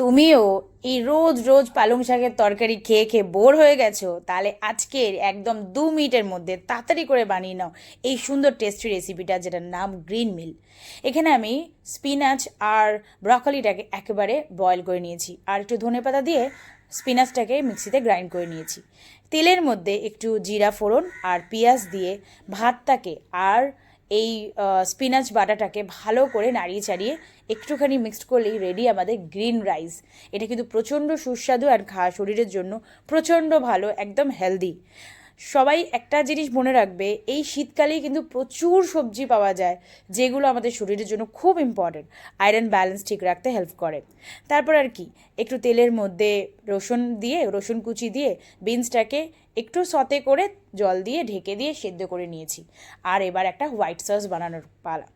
তুমিও এই রোজ রোজ পালং শাকের তরকারি খেয়ে খেয়ে বোর হয়ে গেছো? তাহলে আজকের একদম 2 মিনিটের মধ্যে তাড়াতাড়ি করে বানিয়ে নাও এই সুন্দর টেস্টি রেসিপিটা, যেটার নাম গ্রিন মিল। এখানে আমি স্পিনাচ আর ব্রকলিটাকে একেবারে বয়েল করে নিয়েছি, আর একটু ধনেপাতা দিয়ে স্পিনাচটাকে মিক্সিতে গ্রাইন্ড করে নিয়েছি। তেলের মধ্যে একটু জিরা ফোড়ন আর পেঁয়াজ দিয়ে ভাতটাকে আর এই স্পিনাচ বাটাটাকে ভালো করে নাড়িয়ে চাড়িয়ে একটুখানি মিক্সড করলেই রেডি আমাদের গ্রিন রাইস। এটা কিন্তু প্রচণ্ড সুস্বাদু আর শরীরের জন্য প্রচণ্ড ভালো, একদম হেলদি। সবাই একটা জিনিস মনে রাখবে, এই শীতকালেই কিন্তু প্রচুর সবজি পাওয়া যায় যেগুলো আমাদের শরীরের জন্য খুব ইম্পর্টেন্ট, আয়রন ব্যালেন্স ঠিক রাখতে হেল্প করে। তারপর আর কি, একটু তেলের মধ্যে রসুন কুচি দিয়ে বিনসটাকে একটু সতে করে জল দিয়ে ঢেকে দিয়ে সেদ্ধ করে নিয়েছি। আর এবার একটা হোয়াইট সস বানানোর পালা।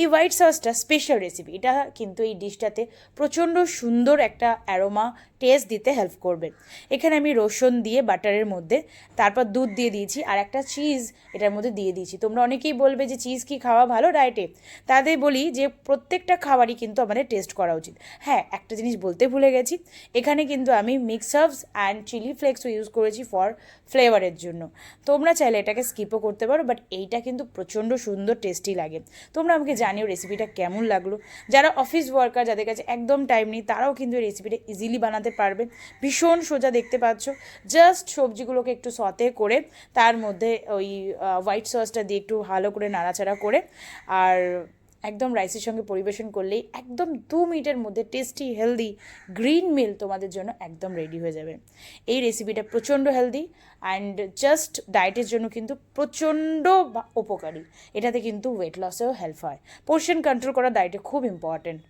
এই হোয়াইট সসটা স্পেশাল রেসিপি, এটা কিন্তু এই ডিশটাতে প্রচণ্ড সুন্দর একটা অ্যারোমা টেস্ট দিতে হেল্প করবে। এখানে আমি রসুন দিয়ে বাটারের মধ্যে, তারপর দুধ দিয়ে দিয়েছি আর একটা চিজ এটার মধ্যে দিয়ে দিয়েছি। তোমরা অনেকেই বলবে যে চিজ কি খাওয়া ভালো ডায়েটে? তাদের বলি যে প্রত্যেকটা খাবারই কিন্তু আমাদের টেস্ট করা উচিত। হ্যাঁ, একটা জিনিস বলতে ভুলে গেছি, এখানে কিন্তু আমি মিক্স হার্বস অ্যান্ড চিলি ফ্লেক্সও ইউজ করেছি ফর ফ্লেভারের জন্য। তোমরা চাইলে এটাকে স্কিপও করতে পারো, বাট এইটা কিন্তু প্রচণ্ড সুন্দর টেস্টি লাগে। তোমরা আমাকে জানিও রেসিপিটা কেমন লাগলো। যারা অফিস ওয়ার্কার, যাদের কাছে একদম টাইম নেই, তারাও কিন্তু এই রেসিপিটা ইজিলি বানাতে পারবে। ভীষণ সোজা, দেখতে পাচ্ছ। জাস্ট সবজিগুলোকে একটু সতে করে তার মধ্যে ওই হোয়াইট সসটা দিয়ে একটু ভালো করে নাড়াচাড়া করে আর একদম রাইসের সঙ্গে পরিবেশন করলেই একদম 2 মিনিটের মধ্যে টেস্টি হেলদি গ্রিন মিল তোমাদের জন্য একদম রেডি হয়ে যাবে। এই রেসিপিটা প্রচণ্ড হেলদি অ্যান্ড জাস্ট ডায়েটের জন্য কিন্তু প্রচণ্ড উপকারী। এটাতে কিন্তু ওয়েট লসেও হেল্প হয়। পোর্শন কন্ট্রোল করা ডায়েটে খুব ইম্পর্টেন্ট।